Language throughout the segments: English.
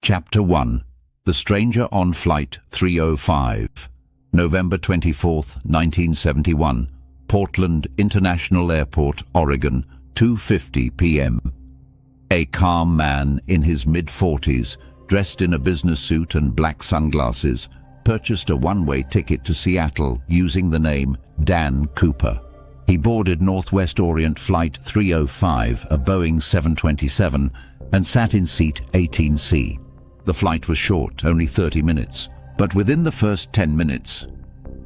Chapter 1. The Stranger on Flight 305. November 24, 1971. Portland International Airport, Oregon, 2:50 p.m. A calm man in his mid-40s, dressed in a business suit and black sunglasses, purchased a one-way ticket to Seattle using the name Dan Cooper. He boarded Northwest Orient Flight 305, a Boeing 727, and sat in seat 18C. The flight was short, only 30 minutes, but within the first 10 minutes,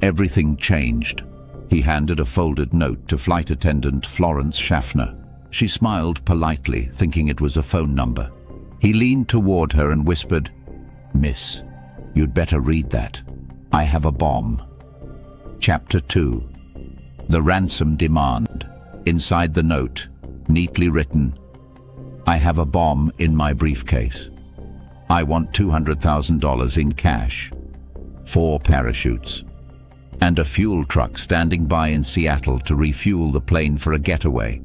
everything changed. He handed a folded note to flight attendant Florence Schaffner. She smiled politely, thinking it was a phone number. He leaned toward her and whispered, "Miss, you'd better read that. I have a bomb." Chapter 2. The Ransom Demand. Inside the note, neatly written, "I have a bomb in my briefcase. I want $200,000 in cash, 4 parachutes, and a fuel truck standing by in Seattle to refuel the plane for a getaway."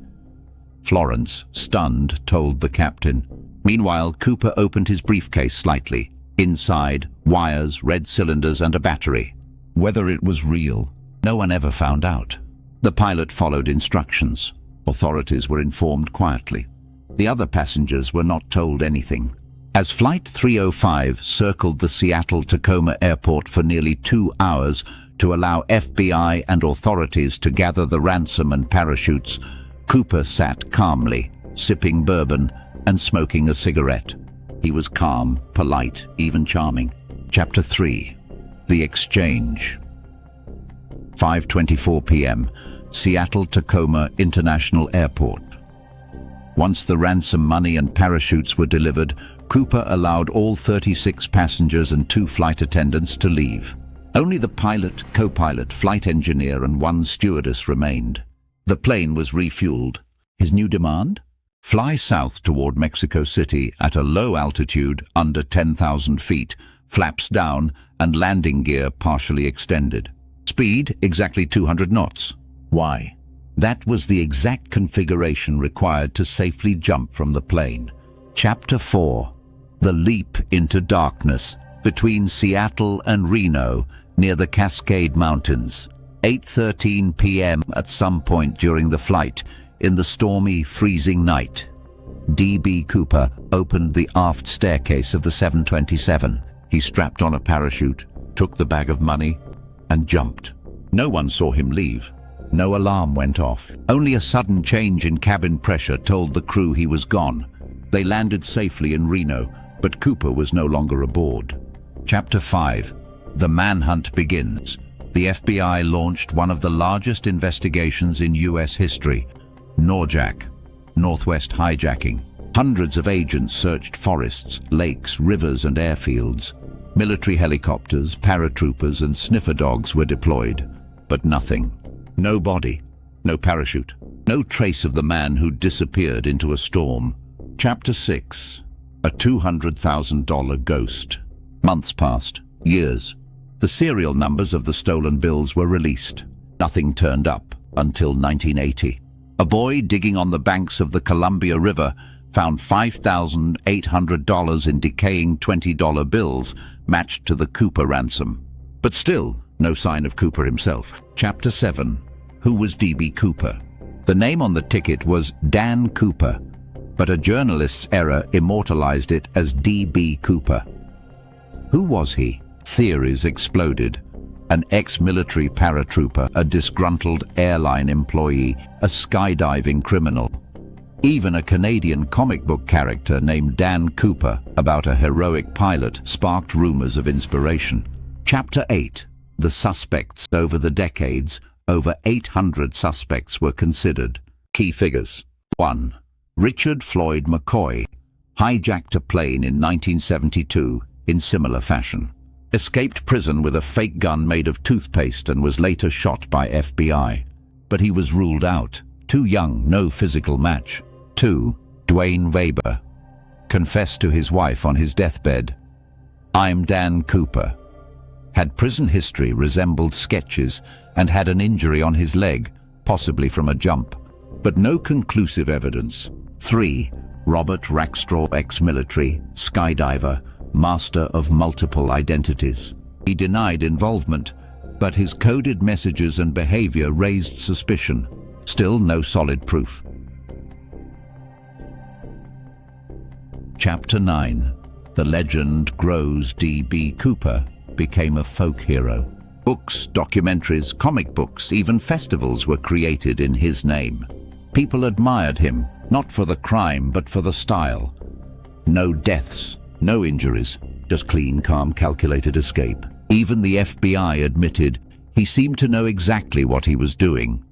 Florence, stunned, told the captain. Meanwhile, Cooper opened his briefcase slightly. Inside, wires, red cylinders, and a battery. Whether it was real, no one ever found out. The pilot followed instructions. Authorities were informed quietly. The other passengers were not told anything. As Flight 305 circled the Seattle-Tacoma airport for nearly 2 hours to allow FBI and authorities to gather the ransom and parachutes, Cooper sat calmly, sipping bourbon and smoking a cigarette. He was calm, polite, even charming. Chapter 3. The Exchange. 5:24 p.m. Seattle-Tacoma International Airport. Once the ransom money and parachutes were delivered, Cooper allowed all 36 passengers and 2 flight attendants to leave. Only the pilot, co-pilot, flight engineer, and 1 stewardess remained. The plane was refueled. His new demand? Fly south toward Mexico City at a low altitude under 10,000 feet, flaps down, and landing gear partially extended. Speed, exactly 200 knots. Why? That was the exact configuration required to safely jump from the plane. Chapter 4. The Leap into Darkness. Between Seattle and Reno, near the Cascade Mountains. 8:13 p.m. at some point during the flight, in the stormy, freezing night. DB.Cooper opened the aft staircase of the 727. He strapped on a parachute, took the bag of money, and jumped. No one saw him leave. No alarm went off. Only a sudden change in cabin pressure told the crew he was gone. They landed safely in Reno, but Cooper was no longer aboard. Chapter 5. The manhunt begins. The FBI launched one of the largest investigations in U.S. history. NORJAC, Northwest Hijacking. Hundreds of agents searched forests, lakes, rivers, and airfields. Military helicopters, paratroopers, and sniffer dogs were deployed. But nothing. No body, no parachute, no trace of the man who disappeared into a storm. Chapter 6. A $200,000 ghost. Months passed, years. The serial numbers of the stolen bills were released. Nothing turned up until 1980. A boy digging on the banks of the Columbia River found $5,800 in decaying $20 bills matched to the Cooper ransom. But still, no sign of Cooper himself. Chapter 7. Who was DB.Cooper? The name on the ticket was Dan Cooper, but a journalist's error immortalized it as DB.Cooper. Who was he? Theories exploded. An ex-military paratrooper, a disgruntled airline employee, a skydiving criminal. Even a Canadian comic book character named Dan Cooper about a heroic pilot sparked rumors of inspiration. Chapter 8. The suspects. Over the decades, over 800 suspects were considered. Key figures. 1. Richard Floyd McCoy hijacked a plane in 1972 in similar fashion. Escaped prison with a fake gun made of toothpaste and was later shot by FBI. But he was ruled out. Too young, no physical match. 2. Dwayne Weber confessed to his wife on his deathbed, "I'm Dan Cooper." Had prison history resembled sketches and had an injury on his leg, possibly from a jump, but no conclusive evidence. 3. Robert Rackstraw, ex-military, skydiver, master of multiple identities. He denied involvement, but his coded messages and behavior raised suspicion. Still no solid proof. Chapter 9. The legend grows. DB.Cooper became a folk hero. Books, documentaries, comic books, even festivals were created in his name. People admired him, not for the crime, but for the style. No deaths, no injuries, just clean, calm, calculated escape. Even the FBI admitted he seemed to know exactly what he was doing.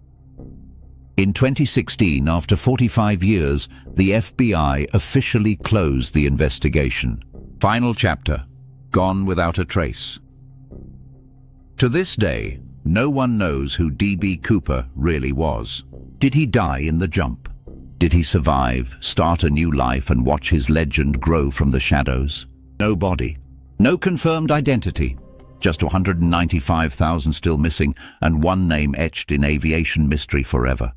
In 2016, after 45 years, the FBI officially closed the investigation. Final chapter. Gone without a trace. To this day, no one knows who DB.Cooper really was. Did he die in the jump? Did he survive, start a new life, and watch his legend grow from the shadows? No body. No confirmed identity. Just 195,000 still missing, and one name etched in aviation mystery forever.